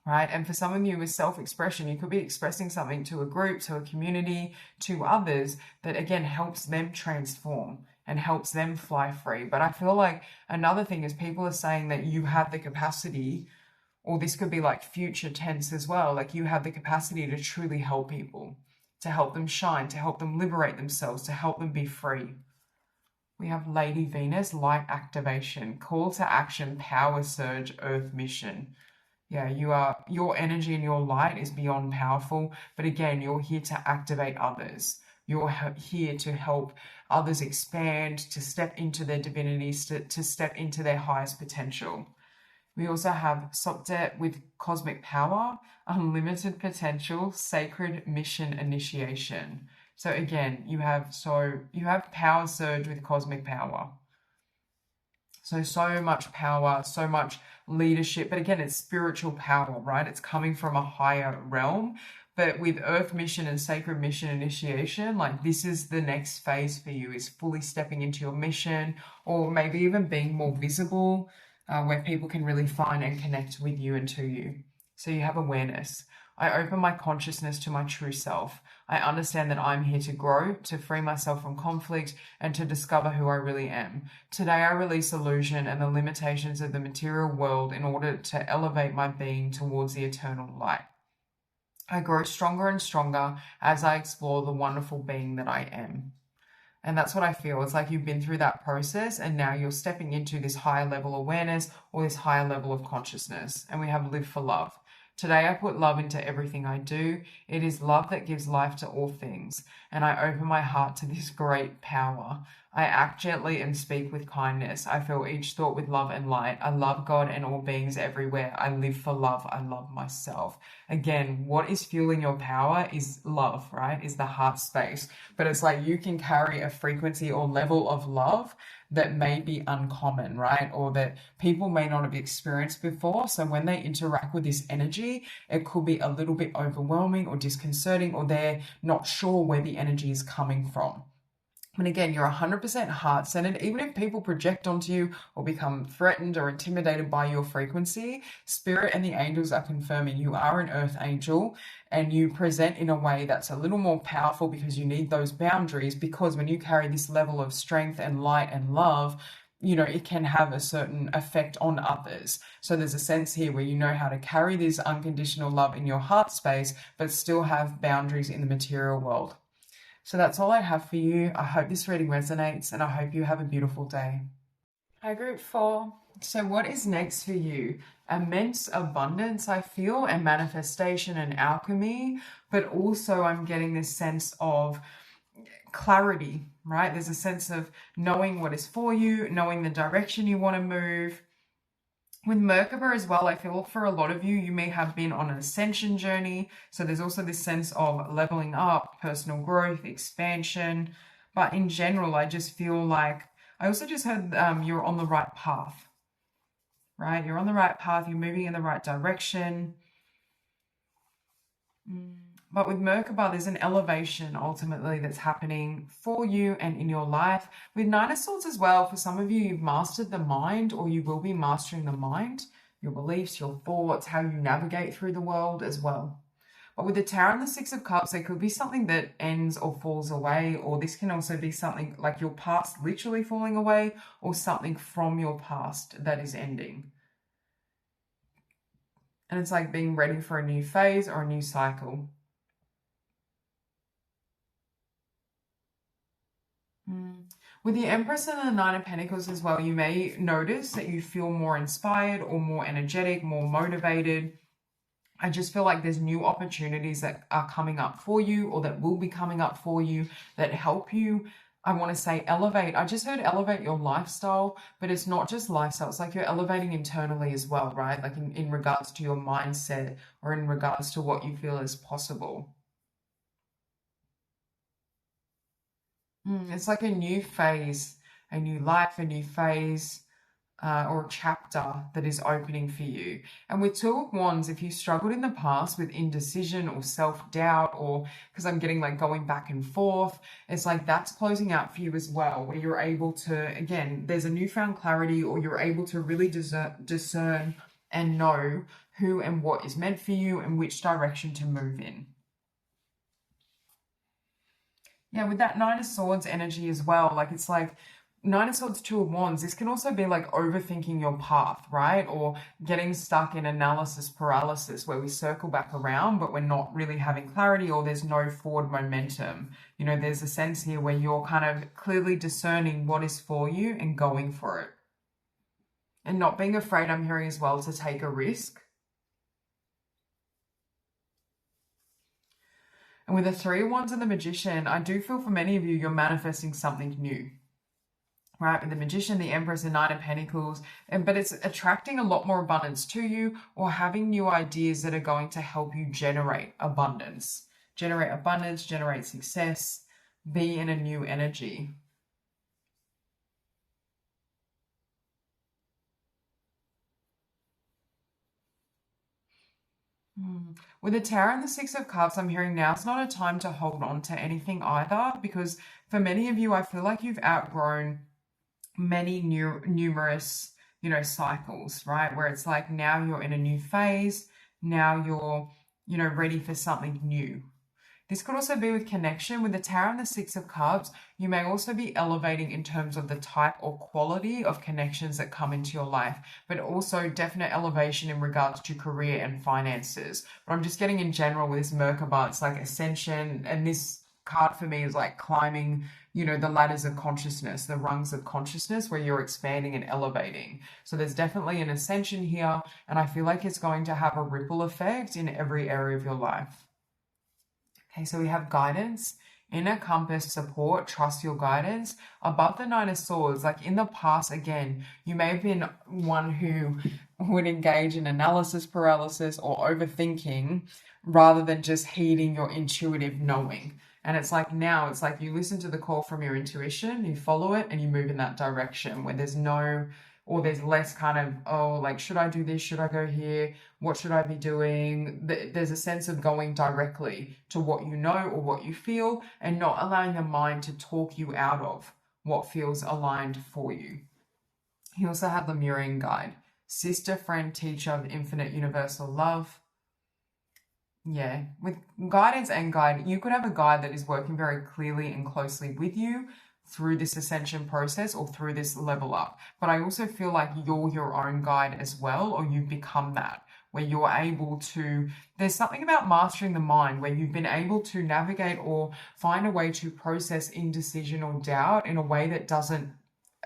right? And for some of you with self-expression, you could be expressing something to a group, to a community, to others that again helps them transform and helps them fly free. But I feel like another thing is people are saying that you have the capacity, or this could be like future tense as well, like you have the capacity to truly help people, to help them shine, to help them liberate themselves, to help them be free. We have Lady Venus, light activation, call to action, power surge, earth mission. Yeah, your energy and your light is beyond powerful, but again, you're here to activate others. You're here to help others expand, to step into their divinities, to step into their highest potential. We also have Sopdet with cosmic power, unlimited potential, sacred mission initiation. So again, you have power surge with cosmic power. So much power, so much leadership. But again, it's spiritual power, right? It's coming from a higher realm. But with Earth mission and sacred mission initiation, like this is the next phase for you, is fully stepping into your mission, or maybe even being more visible, where people can really find and connect with you and to you. So you have awareness. I open my consciousness to my true self. I understand that I'm here to grow, to free myself from conflict, and to discover who I really am. Today I release illusion and the limitations of the material world in order to elevate my being towards the eternal light. I grow stronger and stronger as I explore the wonderful being that I am. And that's what I feel. It's like you've been through that process and now you're stepping into this higher level awareness or this higher level of consciousness. And we have live for love. Today I put love into everything I do. It is love that gives life to all things. And I open my heart to this great power. I act gently and speak with kindness. I fill each thought with love and light. I love God and all beings everywhere. I live for love. I love myself. Again, what is fueling your power is love, right? Is the heart space. But it's like you can carry a frequency or level of love that may be uncommon, right? Or that people may not have experienced before. So when they interact with this energy, it could be a little bit overwhelming or disconcerting, or they're not sure where the energy is coming from. And again, you're 100% heart-centered. Even if people project onto you or become threatened or intimidated by your frequency, Spirit and the angels are confirming you are an earth angel and you present in a way that's a little more powerful because you need those boundaries, because when you carry this level of strength and light and love, you know, it can have a certain effect on others. So there's a sense here where you know how to carry this unconditional love in your heart space, but still have boundaries in the material world. So that's all I have for you. I hope this reading resonates and I hope you have a beautiful day. Hi, group 4. So what is next for you? Immense abundance, I feel, and manifestation and alchemy, but also I'm getting this sense of clarity, right? There's a sense of knowing what is for you, knowing the direction you want to move. With Merkaba as well, I feel for a lot of you, you may have been on an ascension journey. So there's also this sense of leveling up, personal growth, expansion. But in general, I just feel like, I also just heard you're on the right path, right? You're on the right path. You're moving in the right direction. But with Merkaba, there's an elevation ultimately that's happening for you and in your life. With Nine of Swords as well, for some of you, you've mastered the mind, or you will be mastering the mind, your beliefs, your thoughts, how you navigate through the world as well. But with the Tower and the Six of Cups, there could be something that ends or falls away, or this can also be something like your past literally falling away, or something from your past that is ending. And it's like being ready for a new phase or a new cycle. With the Empress and the Nine of Pentacles as well, you may notice that you feel more inspired or more energetic, more motivated. I just feel like there's new opportunities that are coming up for you, or that will be coming up for you, that help you, I want to say, elevate. I just heard elevate your lifestyle, but it's not just lifestyle. It's like you're elevating internally as well, right? Like in regards to your mindset, or in regards to what you feel is possible. It's like a new phase, a new life, a new phase, or a chapter that is opening for you. And with Two of Wands, if you struggled in the past with indecision or self-doubt, or because I'm getting like going back and forth, it's like that's closing out for you as well, where you're able to, again, there's a newfound clarity, or you're able to really discern and know who and what is meant for you and which direction to move in. Yeah, with that Nine of Swords energy as well, like it's like Nine of Swords, Two of Wands, this can also be like overthinking your path, right? Or getting stuck in analysis paralysis, where we circle back around, but we're not really having clarity, or there's no forward momentum. You know, there's a sense here where you're kind of clearly discerning what is for you and going for it. And not being afraid, I'm hearing as well, to take a risk. And with the Three of Wands and the Magician, I do feel for many of you, you're manifesting something new, right? With the Magician, the Empress, and Nine of Pentacles, but it's attracting a lot more abundance to you, or having new ideas that are going to help you generate abundance, generate success, be in a new energy. With the Tower and the Six of Cups, I'm hearing now it's not a time to hold on to anything either, because for many of you, I feel like you've outgrown many numerous, you know, cycles, right? Where it's like now you're in a new phase, now you're, you know, ready for something new. This could also be with connection. With the Tower and the Six of Cups, you may also be elevating in terms of the type or quality of connections that come into your life, but also definite elevation in regards to career and finances. But I'm just getting in general with this Merkaba, it's like ascension, and this card for me is like climbing, the ladders of consciousness, the rungs of consciousness where you're expanding and elevating. So there's definitely an ascension here, and I feel like it's going to have a ripple effect in every area of your life. Okay, so we have guidance, inner compass, support, trust your guidance. Above the Nine of Swords, like in the past, again, you may have been one who would engage in analysis paralysis or overthinking rather than just heeding your intuitive knowing. And it's like now, it's like you listen to the call from your intuition, you follow it, and you move in that direction where there's less kind of, oh, like, should I do this? Should I go here? What should I be doing? There's a sense of going directly to what you know or what you feel and not allowing the mind to talk you out of what feels aligned for you. You also have the mirroring guide, sister, friend, teacher of infinite universal love. Yeah, with guidance and guide, you could have a guide that is working very clearly and closely with you through this ascension process or through this level up. But I also feel like you're your own guide as well, or you've become that, where you're able to, there's something about mastering the mind where you've been able to navigate or find a way to process indecision or doubt in a way that doesn't,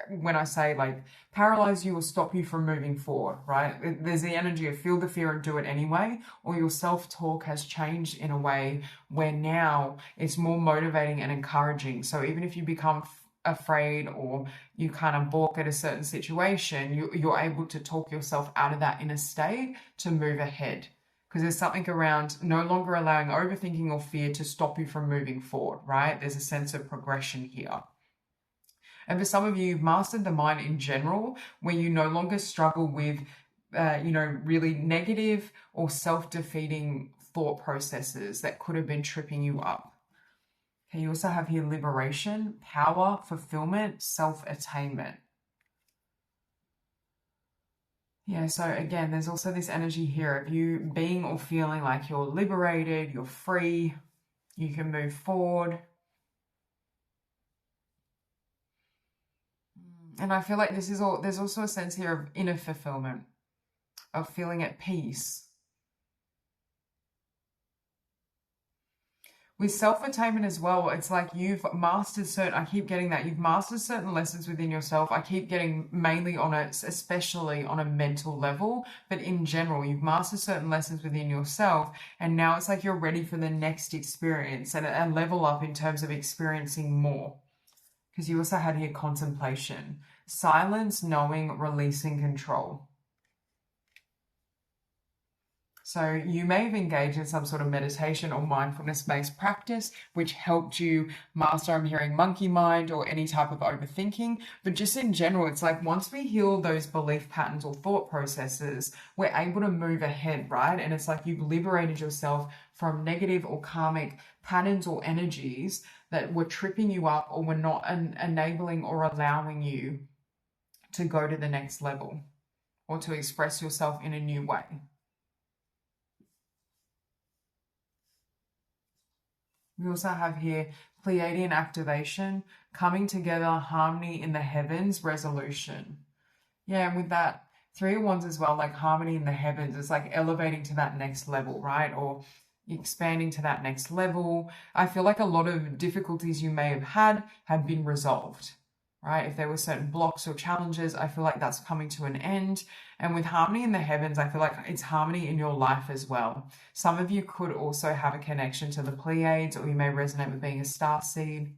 when I say like paralyze you or stop you from moving forward, right? There's the energy of feel the fear and do it anyway, or your self-talk has changed in a way where now it's more motivating and encouraging. So even if you become afraid or you kind of balk at a certain situation, you're able to talk yourself out of that inner state to move ahead. Because there's something around no longer allowing overthinking or fear to stop you from moving forward, right? There's a sense of progression here. And for some of you, you've mastered the mind in general, where you no longer struggle with, really negative or self-defeating thought processes that could have been tripping you up. Okay, you also have here liberation, power, fulfillment, self-attainment. Yeah, so again, there's also this energy here of you being or feeling like you're liberated, you're free, you can move forward. And I feel like there's also a sense here of inner fulfillment, of feeling at peace. With self-attainment as well, it's like you've mastered you've mastered certain lessons within yourself. I keep getting mainly especially on a mental level, but in general, you've mastered certain lessons within yourself. And now it's like you're ready for the next experience and a level up in terms of experiencing more. Because you also had here contemplation, silence, knowing, releasing control. So you may have engaged in some sort of meditation or mindfulness-based practice, which helped you master, I'm hearing monkey mind or any type of overthinking. But just in general, it's like once we heal those belief patterns or thought processes, we're able to move ahead, right? And it's like you've liberated yourself from negative or karmic patterns or energies that were tripping you up or were not enabling or allowing you to go to the next level or to express yourself in a new way. We also have here Pleiadian activation, coming together, harmony in the heavens, resolution. Yeah, and with that, Three of Wands as well, like harmony in the heavens, it's like elevating to that next level, right? Or expanding to that next level. I feel like a lot of difficulties you may have had have been resolved, right? If there were certain blocks or challenges, I feel like that's coming to an end. And with harmony in the heavens, I feel like it's harmony in your life as well. Some of you could also have a connection to the Pleiades, or you may resonate with being a star seed.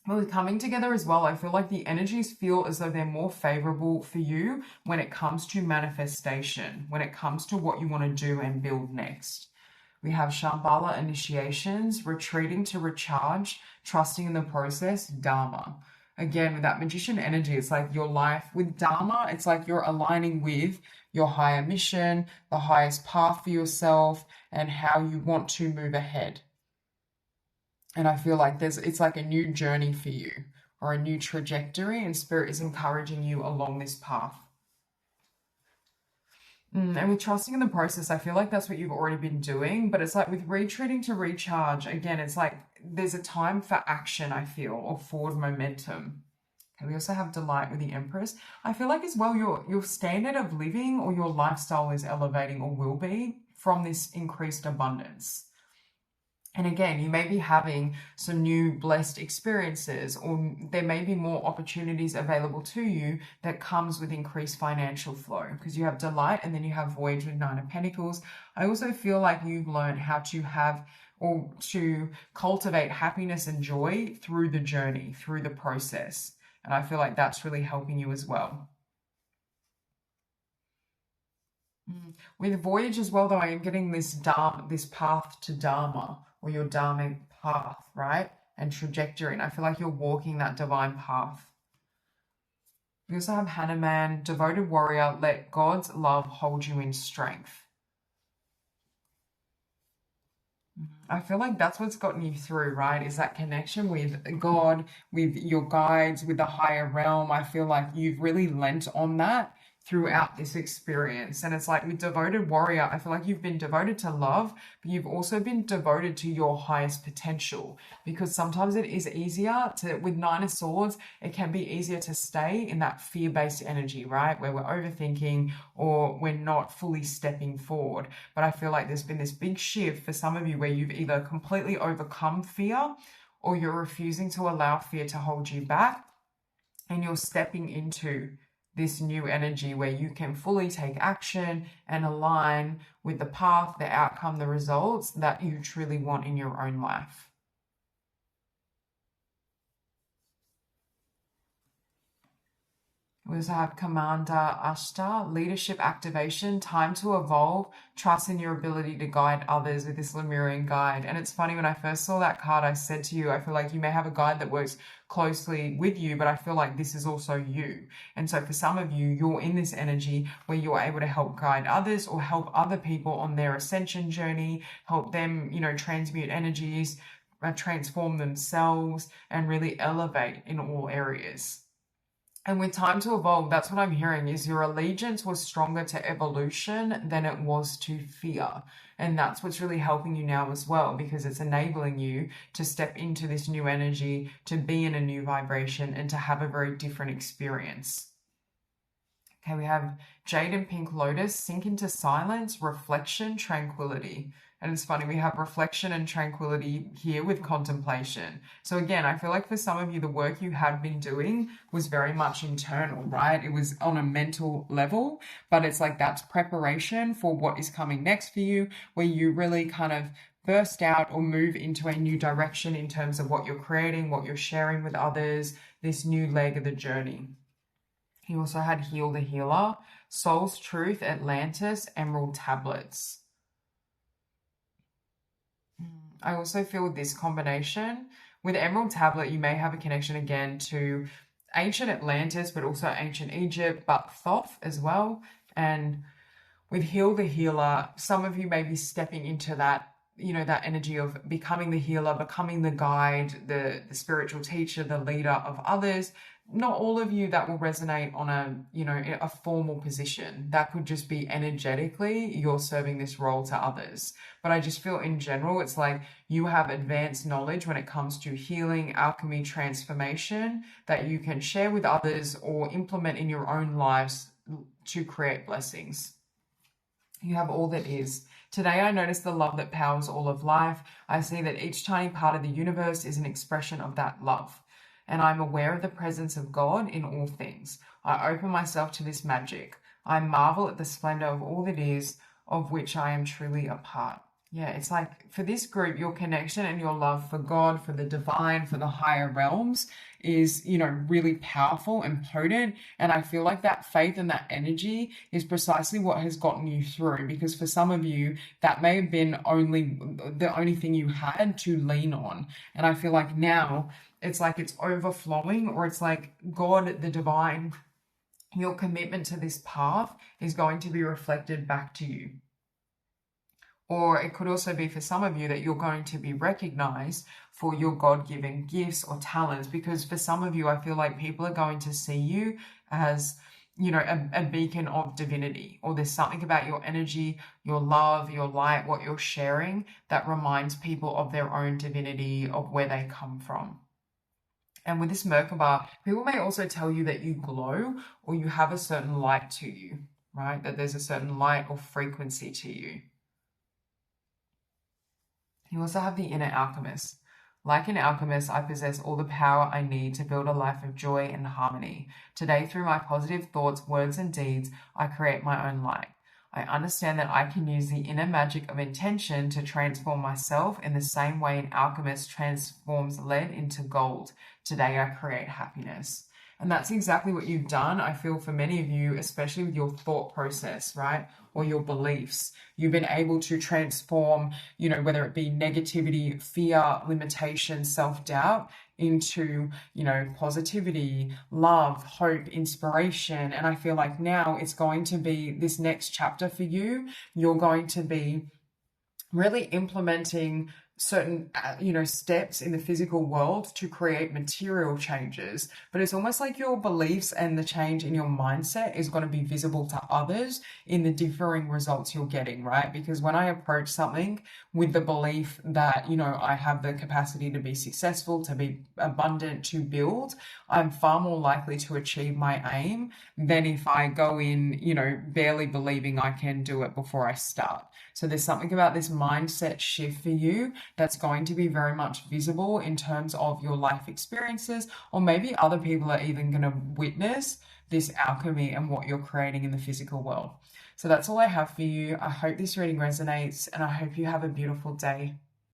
But with coming together as well, I feel like the energies feel as though they're more favorable for you when it comes to manifestation, when it comes to what you want to do and build next. We have Shambhala initiations, retreating to recharge, trusting in the process, Dharma. Again, with that magician energy, it's like your life with Dharma, it's like you're aligning with your higher mission, the highest path for yourself, and how you want to move ahead. And I feel like it's like a new journey for you or a new trajectory, and Spirit is encouraging you along this path. And with trusting in the process, I feel like that's what you've already been doing, but it's like with retreating to recharge, again, it's like there's a time for action, I feel, or forward momentum. Okay, we also have delight with the Empress. I feel like as well your standard of living or your lifestyle is elevating or will be from this increased abundance. And again, you may be having some new blessed experiences, or there may be more opportunities available to you that comes with increased financial flow, because you have delight and then you have voyage with Nine of Pentacles. I also feel like you've learned how to have or to cultivate happiness and joy through the journey, through the process. And I feel like that's really helping you as well. With voyage as well, though, I am getting this path to Dharma, or your Dharmic path, right? And trajectory. And I feel like you're walking that divine path. We also have Hanuman, devoted warrior, let God's love hold you in strength. I feel like that's what's gotten you through, right? Is that connection with God, with your guides, with the higher realm. I feel like you've really lent on that throughout this experience. And it's like with devoted warrior, I feel like you've been devoted to love, but you've also been devoted to your highest potential, because sometimes it is easier to, with Nine of Swords, it can be easier to stay in that fear-based energy, right? Where we're overthinking or we're not fully stepping forward. But I feel like there's been this big shift for some of you where you've either completely overcome fear or you're refusing to allow fear to hold you back, and you're stepping into this new energy where you can fully take action and align with the path, the outcome, the results that you truly want in your own life. We also have Commander Ashtar, leadership activation, time to evolve, trust in your ability to guide others with this Lemurian guide. And it's funny, when I first saw that card, I said to you, I feel like you may have a guide that works closely with you, but I feel like this is also you. And so for some of you, you're in this energy where you're able to help guide others or help other people on their ascension journey, help them, transmute energies, transform themselves, and really elevate in all areas. And with time to evolve, that's what I'm hearing, is your allegiance was stronger to evolution than it was to fear. And that's what's really helping you now as well, because it's enabling you to step into this new energy, to be in a new vibration, and to have a very different experience. Okay, we have Jade and Pink Lotus, sink into silence, reflection, tranquility. And it's funny, we have reflection and tranquility here with contemplation. So again, I feel like for some of you, the work you had been doing was very much internal, right? It was on a mental level, but it's like that's preparation for what is coming next for you, where you really kind of burst out or move into a new direction in terms of what you're creating, what you're sharing with others, this new leg of the journey. He also had Heal the Healer, Soul's Truth, Atlantis, Emerald Tablets. I also feel this combination. With Emerald Tablet, you may have a connection again to ancient Atlantis, but also ancient Egypt, but Thoth as well. And with Heal the Healer, some of you may be stepping into that, that energy of becoming the healer, becoming the guide, the spiritual teacher, the leader of others. Not all of you that will resonate on a formal position. That could just be energetically you're serving this role to others. But I just feel in general, it's like you have advanced knowledge when it comes to healing, alchemy, transformation that you can share with others or implement in your own lives to create blessings. You have all that is. Today, I notice the love that powers all of life. I see that each tiny part of the universe is an expression of that love. And I'm aware of the presence of God in all things. I open myself to this magic. I marvel at the splendor of all that is, of which I am truly a part. Yeah, it's like for this group, your connection and your love for God, for the divine, for the higher realms is, really powerful and potent. And I feel like that faith and that energy is precisely what has gotten you through, because for some of you, that may have been the only thing you had to lean on. And I feel like now it's like it's overflowing, or it's like God, the divine, your commitment to this path is going to be reflected back to you. Or it could also be for some of you that you're going to be recognized for your God-given gifts or talents, because for some of you, I feel like people are going to see you as, a beacon of divinity, or there's something about your energy, your love, your light, what you're sharing that reminds people of their own divinity, of where they come from. And with this Merkaba, people may also tell you that you glow or you have a certain light to you, right? That there's a certain light or frequency to you. You also have the inner alchemist. Like an alchemist, I possess all the power I need to build a life of joy and harmony. Today, through my positive thoughts, words, and deeds, I create my own light. I understand that I can use the inner magic of intention to transform myself in the same way an alchemist transforms lead into gold. Today, I create happiness. And that's exactly what you've done, I feel, for many of you, especially with your thought process, right? Or your beliefs. You've been able to transform, whether it be negativity, fear, limitation, self doubt, into, positivity, love, hope, inspiration. And I feel like now it's going to be this next chapter for you. You're going to be really implementing certain steps in the physical world to create material changes, but it's almost like your beliefs and the change in your mindset is going to be visible to others in the differing results you're getting, right? Because when I approach something with the belief that I have the capacity to be successful, to be abundant, to build, I'm far more likely to achieve my aim than if I go in barely believing I can do it before I start. So there's something about this mindset shift for you that's going to be very much visible in terms of your life experiences, or maybe other people are even going to witness this alchemy and what you're creating in the physical world. So that's all I have for you. I hope this reading resonates, and I hope you have a beautiful day.